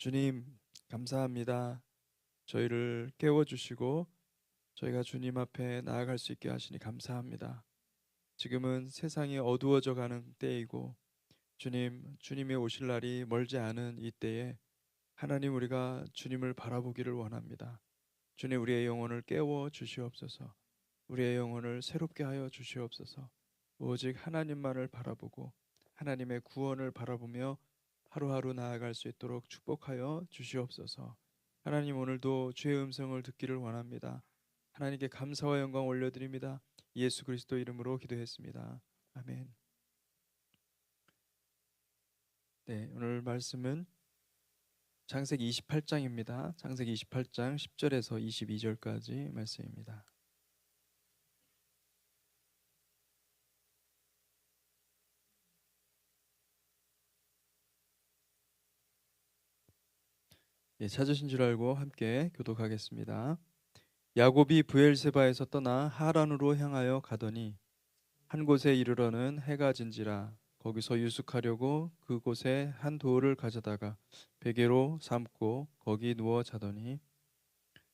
주님, 감사합니다. 저희를 깨워주시고 저희가 주님 앞에 나아갈 수 있게 하시니 감사합니다. 지금은 세상이 어두워져 가는 때이고 주님이 오실 날이 멀지 않은 이 때에 하나님, 우리가 주님을 바라보기를 원합니다. 주님, 우리의 영혼을 깨워 주시옵소서. 우리의 영혼을 새롭게 하여 주시옵소서. 오직 하나님만을 바라보고 하나님의 구원을 바라보며 하루하루 나아갈 수 있도록 축복하여 주시옵소서. 하나님, 오늘도 주의 음성을 듣기를 원합니다. 하나님께 감사와 영광 올려드립니다. 예수 그리스도 이름으로 기도했습니다. 아멘. 네, 오늘 말씀은 창세기 28장입니다. 창세기 28장 10절에서 22절까지 말씀입니다. 예, 찾으신 줄 알고 함께 교독하겠습니다. 야곱이 브엘세바에서 떠나 하란으로 향하여 가더니 한 곳에 이르러는 해가 진지라. 거기서 유숙하려고 그곳에 한 돌을 가져다가 베개로 삼고 거기 누워 자더니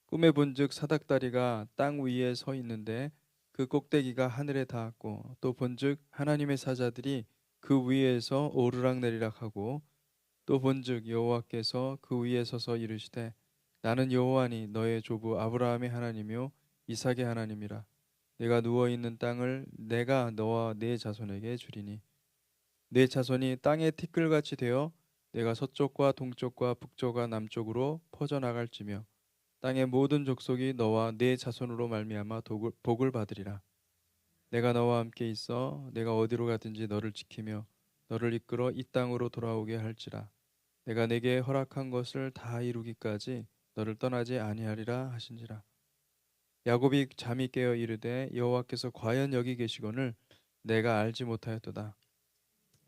꿈에 본즉 사닥다리가 땅 위에 서 있는데 그 꼭대기가 하늘에 닿았고, 또 본즉 하나님의 사자들이 그 위에서 오르락내리락 하고, 또 본즉 여호와께서 그 위에 서서 이르시되 나는 여호와니 너의 조부 아브라함의 하나님이요 이삭의 하나님이라. 내가 누워 있는 땅을 내가 너와 네 자손에게 주리니 네 자손이 땅의 티끌같이 되어 내가 서쪽과 동쪽과 북쪽과 남쪽으로 퍼져 나갈지며 땅의 모든 족속이 너와 네 자손으로 말미암아 복을 받으리라. 내가 너와 함께 있어 내가 어디로 가든지 너를 지키며 너를 이끌어 이 땅으로 돌아오게 할지라. 내가 내게 허락한 것을 다 이루기까지 너를 떠나지 아니하리라 하신지라. 야곱이 잠이 깨어 이르되 여호와께서 과연 여기 계시거늘 내가 알지 못하였도다.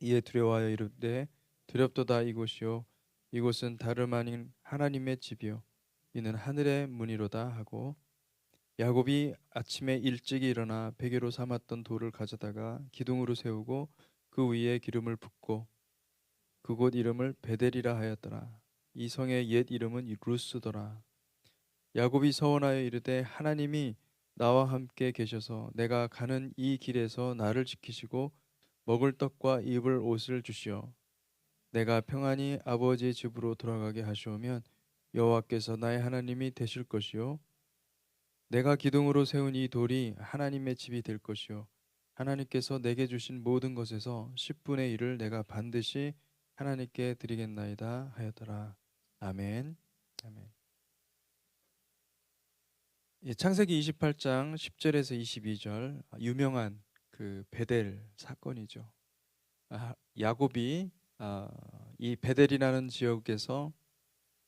이에 두려워하여 이르되 두렵도다. 이곳이요 이곳은 다름 아닌 하나님의 집이요 이는 하늘의 문이로다 하고, 야곱이 아침에 일찍 일어나 베개로 삼았던 돌을 가져다가 기둥으로 세우고 그 위에 기름을 붓고 그곳 이름을 베델이라 하였더라. 이 성의 옛 이름은 루스더라. 야곱이 서원하여 이르되 하나님이 나와 함께 계셔서 내가 가는 이 길에서 나를 지키시고 먹을 떡과 입을 옷을 주시어 내가 평안히 아버지의 집으로 돌아가게 하시오면 여호와께서 나의 하나님이 되실 것이요 내가 기둥으로 세운 이 돌이 하나님의 집이 될 것이요 하나님께서 내게 주신 모든 것에서 10분의 1을 내가 반드시 하나님께 드리겠나이다 하였더라. 아멘. 아멘. 예, 창세기 28장 10절에서 22절, 유명한 그 베델 사건이죠. 야곱이 이 베델이라는 지역에서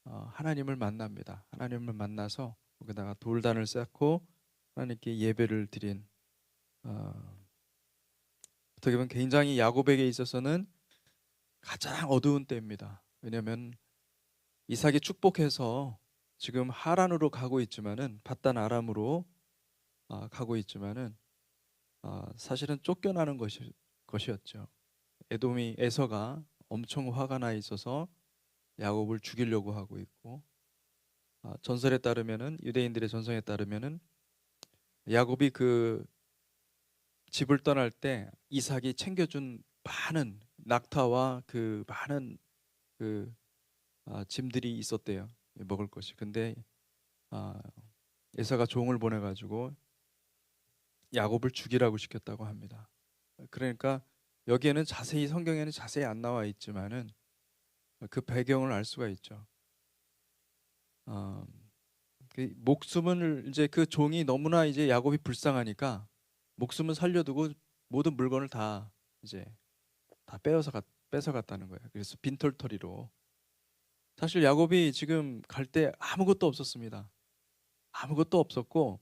하나님을 만납니다. 하나님을 만나서 거기다가 돌단을 쌓고 하나님께 예배를 드린, 어떻게 보면 굉장히 야곱에게 있어서는 가장 어두운 때입니다. 왜냐하면 이삭이 축복해서 지금 하란으로 가고 있지만은 밧단 아람으로 가고 있지만은 사실은 쫓겨나는 것이었죠. 에돔이 에서가 엄청 화가 나 있어서 야곱을 죽이려고 하고 있고, 전설에 따르면은 유대인들의 전설에 따르면은 야곱이 그 집을 떠날 때 이삭이 챙겨준 많은 낙타와 그 많은 그 짐들이 있었대요. 먹을 것이. 근데 아, 에서가 종을 보내가지고 야곱을 죽이라고 시켰다고 합니다. 그러니까 여기에는 자세히 성경에는 자세히 안 나와 있지만은 그 배경을 알 수가 있죠. 어, 그 목숨을 이제 그 종이 너무나 이제 야곱이 불쌍하니까 목숨을 살려두고 모든 물건을 다 이제 다 뺏어갔다는 거예요. 그래서 빈털터리로. 사실 야곱이 지금 갈 때 아무것도 없었습니다. 아무것도 없었고,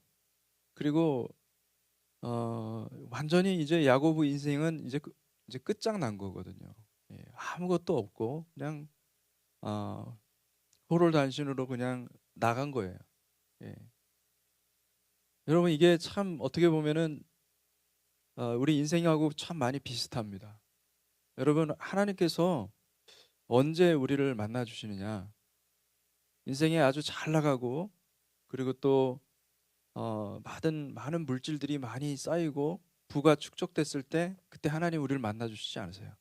그리고 완전히 이제 야곱의 인생은 이제 끝장난 거거든요. 예, 아무것도 없고 그냥 어, 호롤단신으로 그냥 나간 거예요. 예. 여러분, 이게 참 어떻게 보면은 우리 인생하고 참 많이 비슷합니다. 여러분, 하나님께서 언제 우리를 만나 주시느냐? 인생에 아주 잘 나가고 그리고 또 많은 물질들이 많이 쌓이고 부가 축적됐을 때 그때 하나님 우리를 만나 주시지 않으세요.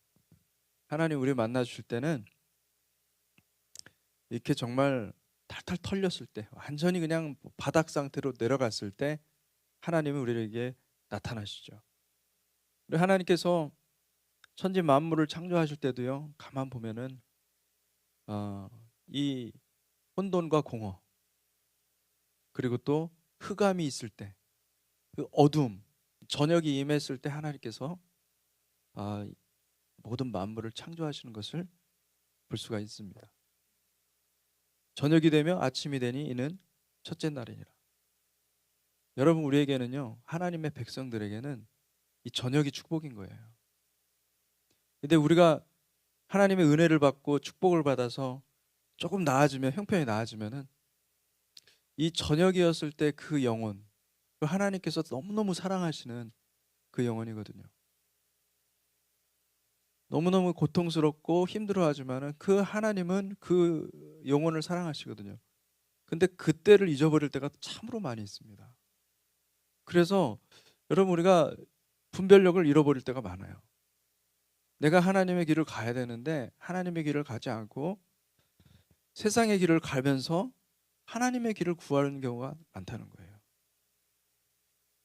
하나님 우리 만나 주실 때는 이렇게 정말 탈탈 털렸을 때 완전히 그냥 바닥 상태로 내려갔을 때 하나님은 우리에게 나타나시죠. 우리 하나님께서 천지 만물을 창조하실 때도요. 가만 보면은 어, 이 혼돈과 공허 그리고 또 흑암이 있을 때 그 어둠 저녁이 임했을 때 하나님께서 아, 모든 만물을 창조하시는 것을 볼 수가 있습니다. 저녁이 되며 아침이 되니 이는 첫째 날이니라. 여러분 우리에게는요. 하나님의 백성들에게는 이 저녁이 축복인 거예요. 근데 우리가 하나님의 은혜를 받고 축복을 받아서 조금 나아지면 형편이 나아지면은 이 저녁이었을 때 그 영혼 그 하나님께서 너무너무 사랑하시는 그 영혼이거든요. 너무너무 고통스럽고 힘들어하지만은 그 하나님은 그 영혼을 사랑하시거든요. 근데 그때를 잊어버릴 때가 참으로 많이 있습니다. 그래서 여러분 우리가 분별력을 잃어버릴 때가 많아요. 내가 하나님의 길을 가야 되는데 하나님의 길을 가지 않고 세상의 길을 가면서 하나님의 길을 구하는 경우가 많다는 거예요.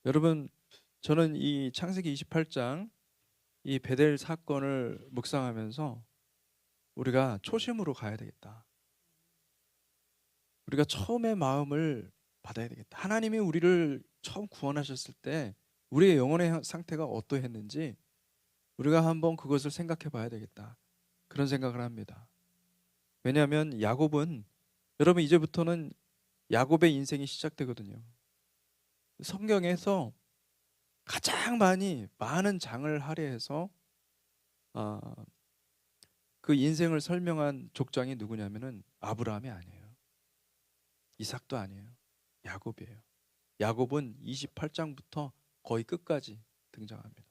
여러분 저는 이 창세기 28장 이 베델 사건을 묵상하면서 우리가 초심으로 가야 되겠다. 우리가 처음의 마음을 받아야 되겠다. 하나님이 우리를 처음 구원하셨을 때 우리의 영혼의 상태가 어떠했는지 우리가 한번 그것을 생각해 봐야 되겠다. 그런 생각을 합니다. 왜냐하면 야곱은 여러분 이제부터는 야곱의 인생이 시작되거든요. 성경에서 가장 많은 장을 할애해서 아, 그 인생을 설명한 족장이 누구냐면은 아브라함이 아니에요. 이삭도 아니에요. 야곱이에요. 야곱은 28장부터 거의 끝까지 등장합니다.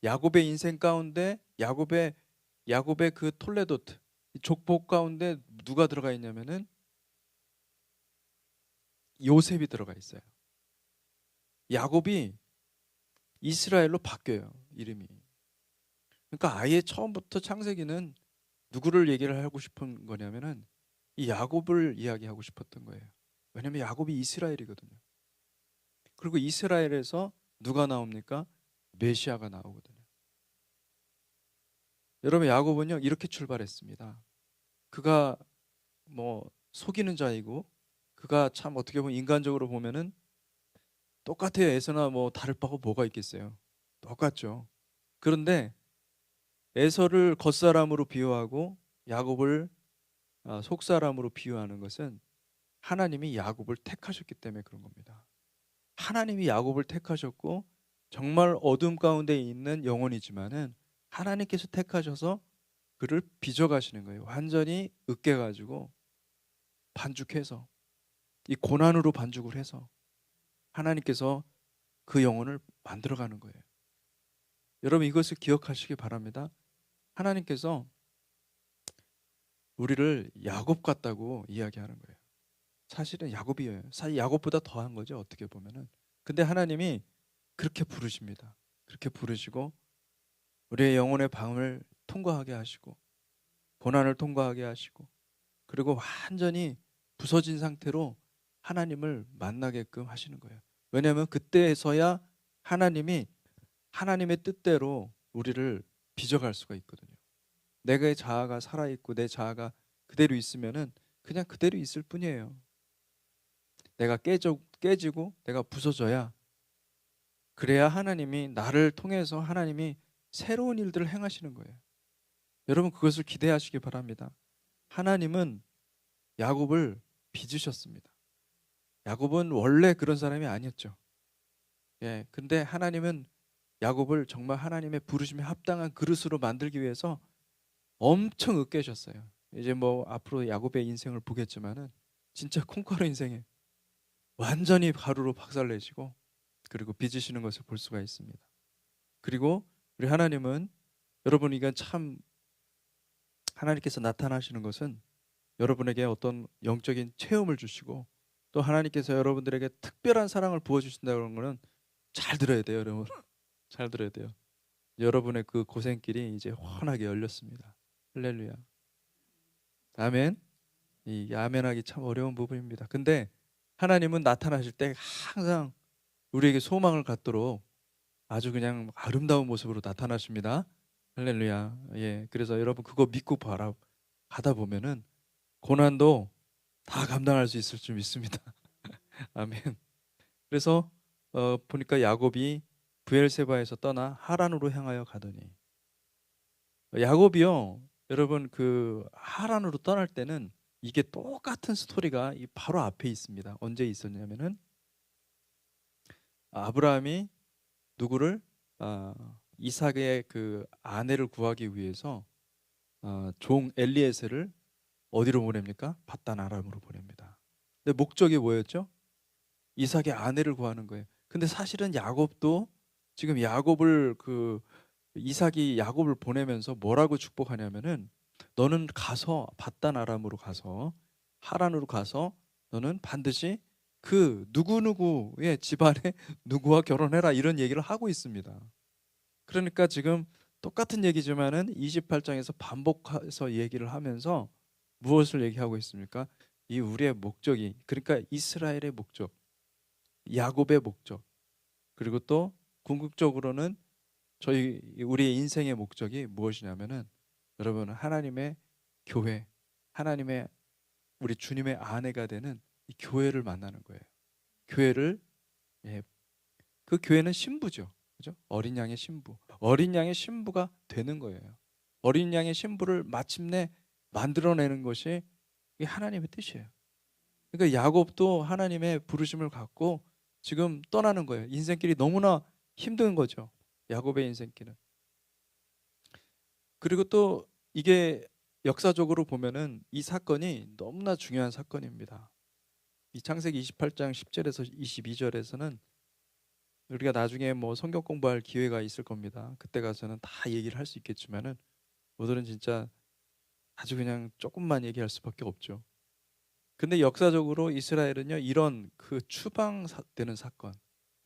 야곱의 인생 가운데 야곱의 그 톨레도트 족복 가운데 누가 들어가 있냐면은 요셉이 들어가 있어요. 야곱이 이스라엘로 바뀌어요. 이름이. 그러니까 아예 처음부터 창세기는 누구를 얘기를 하고 싶은 거냐면은 이 야곱을 이야기하고 싶었던 거예요. 왜냐면 야곱이 이스라엘이거든요. 그리고 이스라엘에서 누가 나옵니까? 메시아가 나오거든요. 여러분 야곱은요 이렇게 출발했습니다. 그가 뭐 속이는 자이고 그가 참 어떻게 보면 인간적으로 보면은 똑같아요. 에서나 뭐 다를 바가 뭐가 있겠어요. 똑같죠. 그런데 에서를 겉사람으로 비유하고 야곱을 속사람으로 비유하는 것은 하나님이 야곱을 택하셨기 때문에 그런 겁니다. 하나님이 야곱을 택하셨고 정말 어둠 가운데 있는 영혼이지만은 하나님께서 택하셔서 그를 빚어가시는 거예요. 완전히 으깨가지고 반죽해서 이 고난으로 반죽을 해서 하나님께서 그 영혼을 만들어가는 거예요. 여러분 이것을 기억하시기 바랍니다. 하나님께서 우리를 야곱 같다고 이야기하는 거예요. 사실은 야곱이에요. 사실 야곱보다 더한 거죠. 어떻게 보면은. 근데 하나님이 그렇게 부르십니다. 그렇게 부르시고 우리의 영혼의 방을 통과하게 하시고 고난을 통과하게 하시고 그리고 완전히 부서진 상태로 하나님을 만나게끔 하시는 거예요. 왜냐하면 그때에서야 하나님이 하나님의 뜻대로 우리를 빚어갈 수가 있거든요. 내가 자아가 살아있고 내 자아가 그대로 있으면은 그냥 그대로 있을 뿐이에요. 내가 깨지고 내가 부서져야 그래야 하나님이 나를 통해서 하나님이 새로운 일들을 행하시는 거예요. 여러분 그것을 기대하시기 바랍니다. 하나님은 야곱을 빚으셨습니다. 야곱은 원래 그런 사람이 아니었죠. 예, 근데 하나님은 야곱을 정말 하나님의 부르심에 합당한 그릇으로 만들기 위해서 엄청 으깨셨어요. 이제 뭐 앞으로 야곱의 인생을 보겠지만은 진짜 콩가루 인생에 완전히 가루로 박살내시고 그리고 빚으시는 것을 볼 수가 있습니다. 그리고 우리 하나님은 여러분 이건 참 하나님께서 나타나시는 것은 여러분에게 어떤 영적인 체험을 주시고 또 하나님께서 여러분들에게 특별한 사랑을 부어주신다는 거는 잘 들어야 돼요, 여러분. 잘 들어야 돼요. 여러분의 그 고생길이 이제 환하게 열렸습니다. 할렐루야. 아멘. 이 아멘하기 참 어려운 부분입니다. 근데 하나님은 나타나실 때 항상 우리에게 소망을 갖도록 아주 그냥 아름다운 모습으로 나타나십니다. 할렐루야. 예. 그래서 여러분 그거 믿고 가다 보면은 고난도 다 감당할 수 있을 줄 믿습니다. 아멘. 그래서 보니까 야곱이 브엘세바에서 떠나 하란으로 향하여 가더니 야곱이요. 여러분 그 하란으로 떠날 때는 이게 똑같은 스토리가 바로 앞에 있습니다. 언제 있었냐면은 아브라함이 누구를 이삭의 그 아내를 구하기 위해서 종 엘리에셀을 어디로 보냅니까? 밧단 아람으로 보냅니다. 근데 목적이 뭐였죠? 이삭의 아내를 구하는 거예요. 근데 사실은 야곱도 지금 이삭이 야곱을 보내면서 뭐라고 축복하냐면은 너는 가서 밧단 아람으로 가서 하란으로 가서 너는 반드시 그 누구누구의 집안에 누구와 결혼해라 이런 얘기를 하고 있습니다. 그러니까 지금 똑같은 얘기지만은 28장에서 반복해서 얘기를 하면서 무엇을 얘기하고 있습니까? 이 우리의 목적이 그러니까 이스라엘의 목적, 야곱의 목적, 그리고 또 궁극적으로는 우리의 인생의 목적이 무엇이냐면은 여러분 하나님의 교회, 하나님의 우리 주님의 아내가 되는 이 교회를 만나는 거예요. 교회를 예, 그 교회는 신부죠. 그죠? 어린 양의 신부. 어린 양의 신부가 되는 거예요. 어린 양의 신부를 마침내 만들어내는 것이 이게 하나님의 뜻이에요. 그러니까 야곱도 하나님의 부르심을 갖고 지금 떠나는 거예요. 인생길이 너무나 힘든 거죠. 야곱의 인생길은. 그리고 또 이게 역사적으로 보면은 이 사건이 너무나 중요한 사건입니다. 이 창세기 28장 10절에서 22절에서는 우리가 나중에 뭐 성경 공부할 기회가 있을 겁니다. 그때 가서는 다 얘기를 할 수 있겠지만은 오늘은 진짜 아주 그냥 조금만 얘기할 수밖에 없죠. 근데 역사적으로 이스라엘은요 이런 그 추방되는 사건,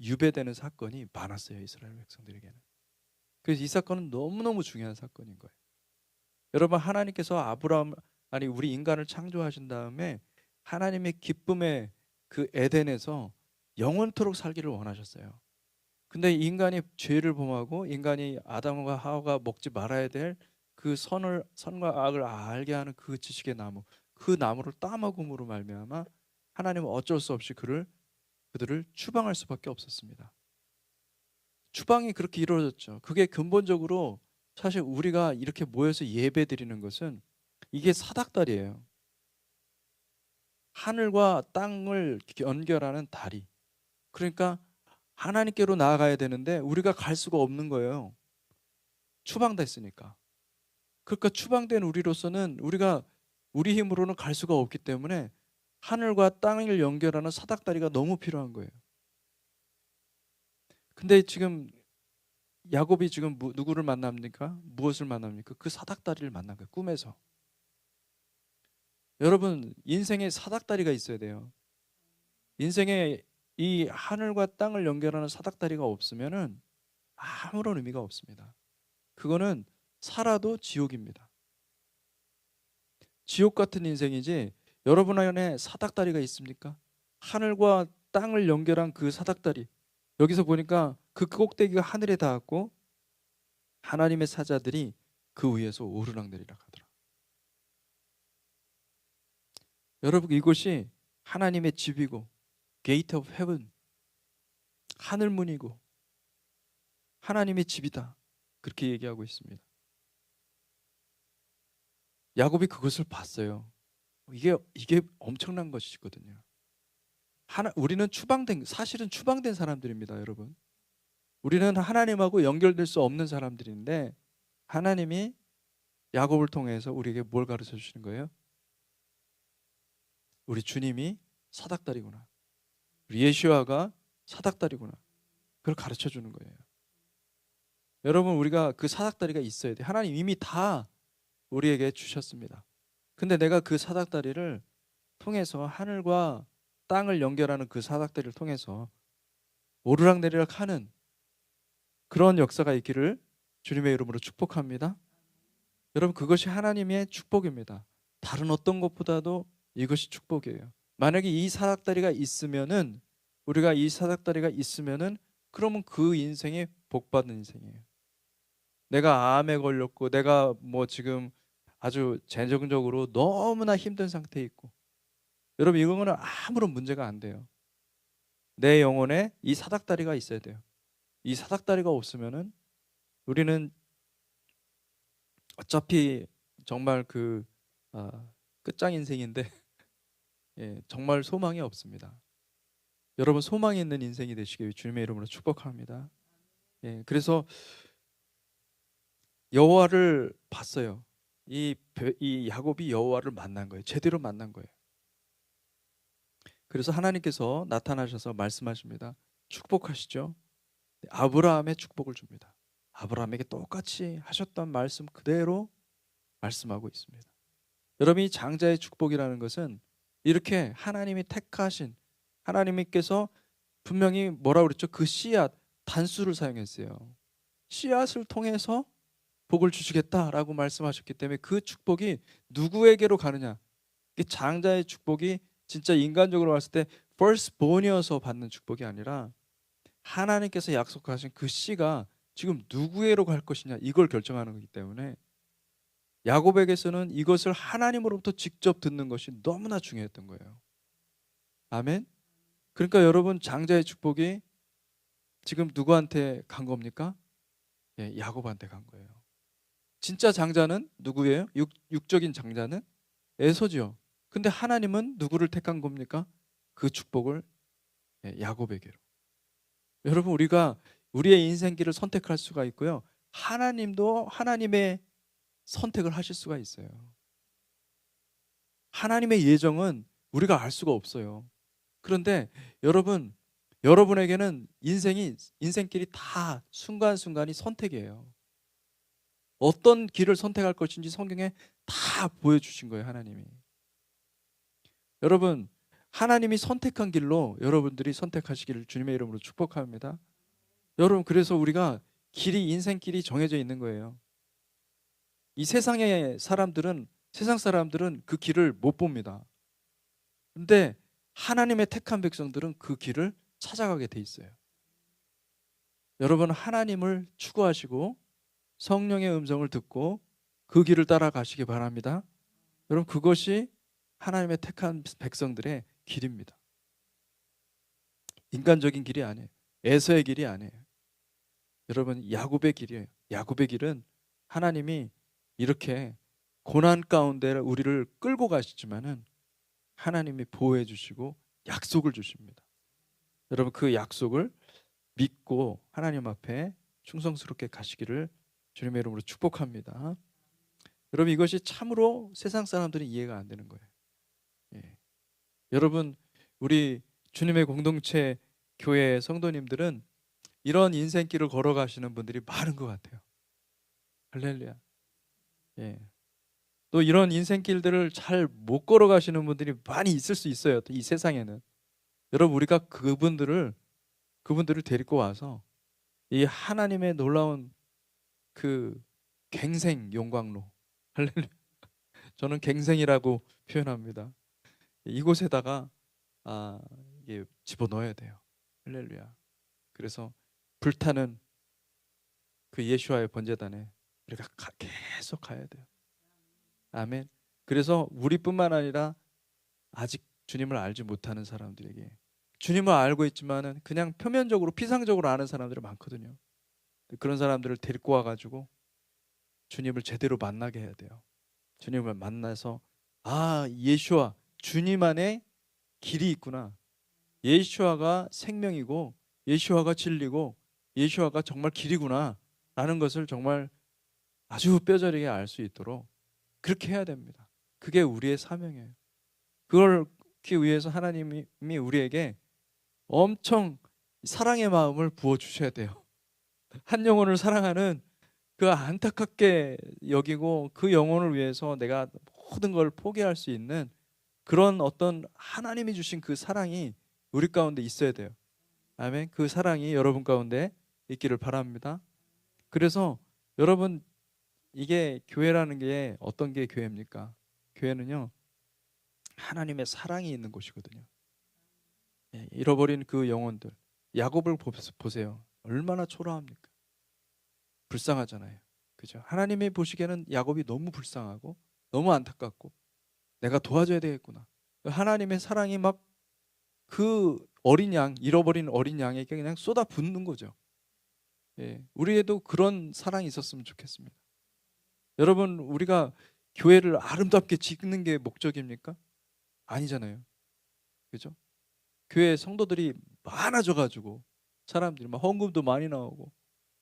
유배되는 사건이 많았어요. 이스라엘 백성들에게는. 그래서 이 사건은 너무너무 중요한 사건인 거예요. 여러분 하나님께서 우리 인간을 창조하신 다음에 하나님의 기쁨의 그 에덴에서 영원토록 살기를 원하셨어요. 근데 인간이 죄를 범하고 인간이 아담과 하와가 먹지 말아야 될 그 선과 악을 알게 하는 그 지식의 나무, 그 나무를 따먹음으로 말미암아 하나님은 어쩔 수 없이 그들을 추방할 수밖에 없었습니다. 추방이 그렇게 이루어졌죠. 그게 근본적으로 사실 우리가 이렇게 모여서 예배 드리는 것은 이게 사닥다리예요. 하늘과 땅을 연결하는 다리. 그러니까 하나님께로 나아가야 되는데 우리가 갈 수가 없는 거예요. 추방됐으니까. 그러니까 추방된 우리로서는 우리가 우리 힘으로는 갈 수가 없기 때문에 하늘과 땅을 연결하는 사닥다리가 너무 필요한 거예요. 근데 지금 야곱이 지금 누구를 만납니까? 무엇을 만납니까? 그 사닥다리를 만난 거예요. 꿈에서. 여러분 인생에 사닥다리가 있어야 돼요. 인생에 이 하늘과 땅을 연결하는 사닥다리가 없으면은 아무런 의미가 없습니다. 그거는 살아도 지옥입니다. 지옥 같은 인생이지 여러분 안에 사닥다리가 있습니까? 하늘과 땅을 연결한 그 사닥다리. 여기서 보니까 그 꼭대기가 하늘에 닿았고 하나님의 사자들이 그 위에서 오르락내리락 하더라. 여러분 이곳이 하나님의 집이고 게이트 오브 헤븐 하늘문이고 하나님의 집이다. 그렇게 얘기하고 있습니다. 야곱이 그것을 봤어요. 이게 엄청난 것이거든요. 우리는 사실은 추방된 사람들입니다, 여러분. 우리는 하나님하고 연결될 수 없는 사람들인데 하나님이 야곱을 통해서 우리에게 뭘 가르쳐 주시는 거예요? 우리 주님이 사닥다리구나. 우리 예수아가 사닥다리구나. 그걸 가르쳐 주는 거예요. 여러분 우리가 그 사닥다리가 있어야 돼. 하나님 이미 다 우리에게 주셨습니다. 근데 내가 그 사닥다리를 통해서 하늘과 땅을 연결하는 그 사닥다리를 통해서 오르락내리락 하는 그런 역사가 있기를 주님의 이름으로 축복합니다. 여러분, 그것이 하나님의 축복입니다. 다른 어떤 것보다도 이것이 축복이에요. 만약에 이 사닥다리가 있으면은, 우리가 이 사닥다리가 있으면은, 그러면 그 인생이 복받은 인생이에요. 내가 암에 걸렸고, 내가 뭐 지금 아주 재정적으로 너무나 힘든 상태에 있고, 여러분, 이거는 아무런 문제가 안 돼요. 내 영혼에 이 사닥다리가 있어야 돼요. 이 사닥다리가 없으면은 우리는 어차피 정말 끝장 인생인데 예, 정말 소망이 없습니다. 여러분, 소망이 있는 인생이 되시길 주님의 이름으로 축복합니다. 예, 그래서 여호와를 봤어요. 이 야곱이 여호와를 만난 거예요. 제대로 만난 거예요. 그래서 하나님께서 나타나셔서 말씀하십니다. 축복하시죠. 아브라함의 축복을 줍니다. 아브라함에게 똑같이 하셨던 말씀 그대로 말씀하고 있습니다. 여러분, 이 장자의 축복이라는 것은 이렇게 하나님이 택하신, 하나님께서 분명히 뭐라고 그랬죠? 그 씨앗, 단수를 사용했어요. 씨앗을 통해서 복을 주시겠다라고 말씀하셨기 때문에 그 축복이 누구에게로 가느냐? 이 장자의 축복이 진짜 인간적으로 봤을 때 firstborn이어서 받는 축복이 아니라 하나님께서 약속하신 그 씨가 지금 누구에로 갈 것이냐, 이걸 결정하는 거기 때문에 야곱에게서는 이것을 하나님으로부터 직접 듣는 것이 너무나 중요했던 거예요. 아멘. 그러니까 여러분, 장자의 축복이 지금 누구한테 간 겁니까? 예, 야곱한테 간 거예요. 진짜 장자는 누구예요? 육적인 장자는 에서죠. 근데 하나님은 누구를 택한 겁니까? 그 축복을 야곱에게로. 여러분, 우리가 우리의 인생길을 선택할 수가 있고요. 하나님도 하나님의 선택을 하실 수가 있어요. 하나님의 예정은 우리가 알 수가 없어요. 그런데 여러분, 여러분에게는 인생길이 다 순간순간이 선택이에요. 어떤 길을 선택할 것인지 성경에 다 보여주신 거예요, 하나님이. 여러분, 하나님이 선택한 길로 여러분들이 선택하시기를 주님의 이름으로 축복합니다. 여러분, 그래서 우리가 인생길이 정해져 있는 거예요. 이 세상의 사람들은, 세상 사람들은 그 길을 못 봅니다. 근데 하나님의 택한 백성들은 그 길을 찾아가게 돼 있어요. 여러분, 하나님을 추구하시고 성령의 음성을 듣고 그 길을 따라가시기 바랍니다. 여러분, 그것이 하나님의 택한 백성들의 길입니다. 인간적인 길이 아니에요. 에서의 길이 아니에요. 여러분, 야곱의 길이에요. 야곱의 길은 하나님이 이렇게 고난 가운데 우리를 끌고 가시지만은 하나님이 보호해 주시고 약속을 주십니다. 여러분, 그 약속을 믿고 하나님 앞에 충성스럽게 가시기를 주님의 이름으로 축복합니다. 여러분, 이것이 참으로 세상 사람들은 이해가 안 되는 거예요. 예. 여러분, 우리 주님의 공동체 교회 성도님들은 이런 인생길을 걸어가시는 분들이 많은 것 같아요. 할렐루야. 예. 또 이런 인생길들을 잘 못 걸어가시는 분들이 많이 있을 수 있어요. 또 이 세상에는. 여러분, 우리가 그분들을 데리고 와서 이 하나님의 놀라운 그 갱생 용광로, 할렐루야. 저는 갱생이라고 표현합니다. 이곳에다가 이게 집어넣어야 돼요. 할렐루야. 그래서 불타는 그 예수와의 번제단에 우리가 계속 가야 돼요. 아멘. 그래서 우리뿐만 아니라 아직 주님을 알지 못하는 사람들에게, 주님을 알고 있지만은 그냥 표면적으로 피상적으로 아는 사람들이 많거든요. 그런 사람들을 데리고 와가지고 주님을 제대로 만나게 해야 돼요. 주님을 만나서 예수와 주님 안에 길이 있구나. 예수와가 생명이고 예수와가 진리고 예수와가 정말 길이구나 라는 것을 정말 아주 뼈저리게 알 수 있도록 그렇게 해야 됩니다. 그게 우리의 사명이에요. 그렇기 위해서 하나님이 우리에게 엄청 사랑의 마음을 부어주셔야 돼요. 한 영혼을 사랑하는 그 안타깝게 여기고 그 영혼을 위해서 내가 모든 걸 포기할 수 있는 그런 어떤 하나님이 주신 그 사랑이 우리 가운데 있어야 돼요. 아멘. 그 사랑이 여러분 가운데 있기를 바랍니다. 그래서 여러분, 이게 교회라는 게 어떤 게 교회입니까? 교회는요, 하나님의 사랑이 있는 곳이거든요. 예, 잃어버린 그 영혼들, 야곱을 보세요. 얼마나 초라합니까? 불쌍하잖아요. 그죠? 하나님이 보시기에는 야곱이 너무 불쌍하고 너무 안타깝고 내가 도와줘야 되겠구나. 하나님의 사랑이 막 그 어린 양, 잃어버린 어린 양에게 그냥 쏟아붓는 거죠. 예, 우리에도 그런 사랑이 있었으면 좋겠습니다. 여러분, 우리가 교회를 아름답게 짓는 게 목적입니까? 아니잖아요. 그죠? 교회 성도들이 많아져 가지고 사람들이 막 헌금도 많이 나오고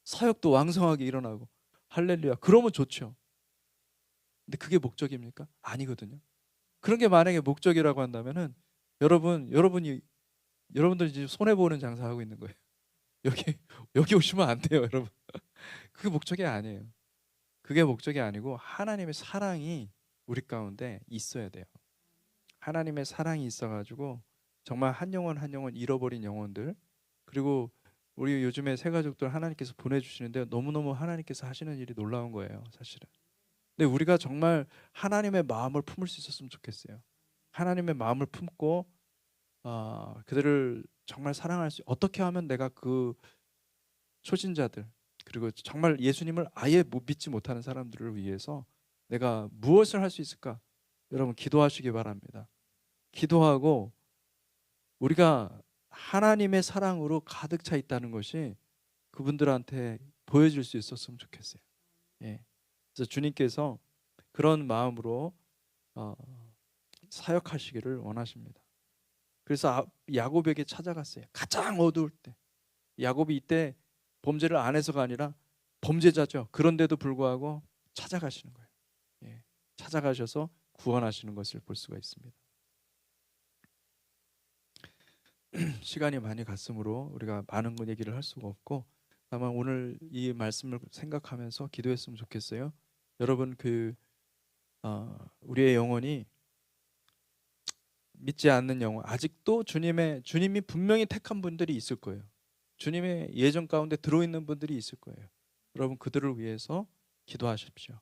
사역도 왕성하게 일어나고 할렐루야. 그러면 좋죠. 근데 그게 목적입니까? 아니거든요. 그런 게 만약에 목적이라고 한다면은 여러분들이 지금 손해 보는 장사하고 있는 거예요. 여기 여기 오시면 안 돼요, 여러분. 그게 목적이 아니에요. 그게 목적이 아니고 하나님의 사랑이 우리 가운데 있어야 돼요. 하나님의 사랑이 있어가지고 정말 한 영혼 한 영혼 잃어버린 영혼들, 그리고 우리 요즘에 새 가족들 하나님께서 보내주시는데 너무너무 하나님께서 하시는 일이 놀라운 거예요, 사실은. 근데 우리가 정말 하나님의 마음을 품을 수 있었으면 좋겠어요. 하나님의 마음을 품고 그들을 정말 사랑할 수, 어떻게 하면 내가 그 초신자들, 그리고 정말 예수님을 아예 못 믿지 못하는 사람들을 위해서 내가 무엇을 할 수 있을까? 여러분 기도하시기 바랍니다. 기도하고 우리가 하나님의 사랑으로 가득 차 있다는 것이 그분들한테 보여줄 수 있었으면 좋겠어요. 예. 그래서 주님께서 그런 마음으로 어, 사역하시기를 원하십니다. 그래서 야곱에게 찾아갔어요. 가장 어두울 때. 야곱이 이때 범죄를 안 해서가 아니라 범죄자죠. 그런데도 불구하고 찾아가시는 거예요. 예. 찾아가셔서 구원하시는 것을 볼 수가 있습니다. 시간이 많이 갔으므로 우리가 많은 얘기를 할 수가 없고, 다만 오늘 이 말씀을 생각하면서 기도했으면 좋겠어요. 여러분, 우리의 영혼이 믿지 않는 영혼, 아직도 주님이 분명히 택한 분들이 있을 거예요. 주님의 예정 가운데 들어있는 분들이 있을 거예요. 여러분, 그들을 위해서 기도하십시오.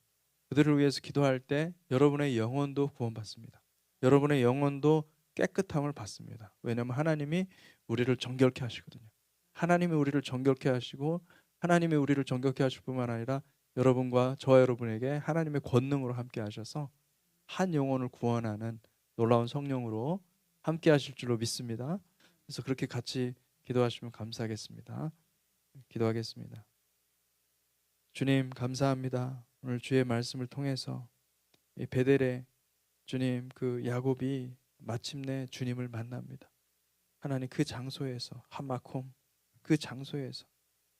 그들을 위해서 기도할 때 여러분의 영혼도 구원받습니다. 여러분의 영혼도 깨끗함을 받습니다. 왜냐하면 하나님이 우리를 정결케 하시거든요. 하나님이 우리를 정결케 하시고, 하나님이 우리를 정결케 하실 뿐만 아니라 여러분과 저와 여러분에게 하나님의 권능으로 함께 하셔서 한 영혼을 구원하는 놀라운 성령으로 함께 하실 줄로 믿습니다. 그래서 그렇게 같이 기도하시면 감사하겠습니다. 기도하겠습니다. 주님, 감사합니다. 오늘 주의 말씀을 통해서 이 베델에 주님, 그 야곱이 마침내 주님을 만납니다. 하나님, 그 장소에서 하마콤, 그 장소에서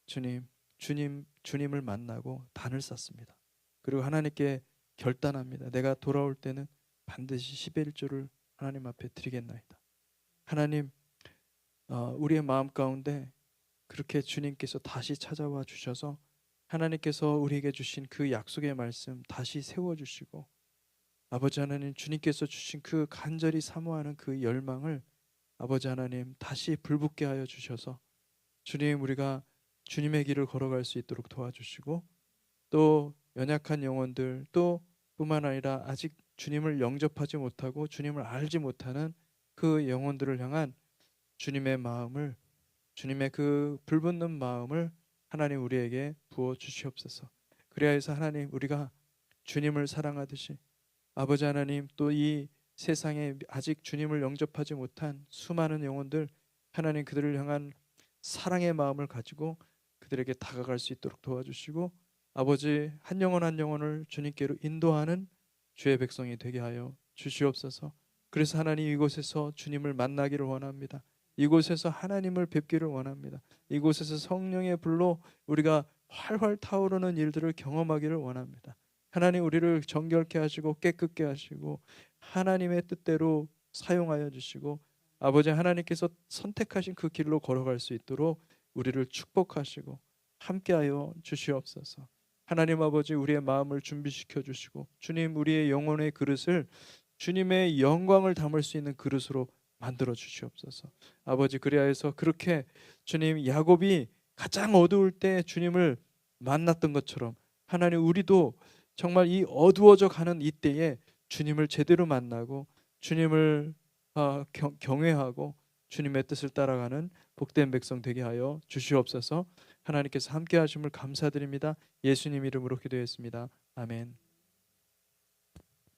주님을 만나고 단을 쌓습니다. 그리고 하나님께 결단합니다. 내가 돌아올 때는 반드시 11조를 하나님 앞에 드리겠나이다. 하나님, 우리의 마음 가운데 그렇게 주님께서 다시 찾아와 주셔서 하나님께서 우리에게 주신 그 약속의 말씀 다시 세워주시고, 아버지 하나님, 주님께서 주신 그 간절히 사모하는 그 열망을 아버지 하나님 다시 불붙게 하여 주셔서 주님, 우리가 주님의 길을 걸어갈 수 있도록 도와주시고, 또 연약한 영혼들, 또 뿐만 아니라 아직 주님을 영접하지 못하고 주님을 알지 못하는 그 영혼들을 향한 주님의 마음을, 주님의 그 불붙는 마음을 하나님 우리에게 부어 주시옵소서. 그래야 해서 하나님, 우리가 주님을 사랑하듯이 아버지 하나님, 또 이 세상에 아직 주님을 영접하지 못한 수많은 영혼들, 하나님 그들을 향한 사랑의 마음을 가지고 그들에게 다가갈 수 있도록 도와주시고, 아버지, 한 영혼 한 영혼을 주님께로 인도하는 주의 백성이 되게 하여 주시옵소서. 그래서 하나님, 이곳에서 주님을 만나기를 원합니다. 이곳에서 하나님을 뵙기를 원합니다. 이곳에서 성령의 불로 우리가 활활 타오르는 일들을 경험하기를 원합니다. 하나님, 우리를 정결케 하시고 깨끗게 하시고 하나님의 뜻대로 사용하여 주시고, 아버지 하나님께서 선택하신 그 길로 걸어갈 수 있도록 우리를 축복하시고 함께하여 주시옵소서. 하나님 아버지, 우리의 마음을 준비시켜 주시고 주님, 우리의 영혼의 그릇을 주님의 영광을 담을 수 있는 그릇으로 만들어 주시옵소서. 아버지, 그리하여서 그렇게 주님, 야곱이 가장 어두울 때 주님을 만났던 것처럼 하나님, 우리도 정말 이 어두워져 가는 이때에 주님을 제대로 만나고 주님을 경외하고 주님의 뜻을 따라가는 복된 백성 되게 하여 주시옵소서. 하나님께서 함께 하심을 감사드립니다. 예수님 이름으로 기도했습니다. 아멘.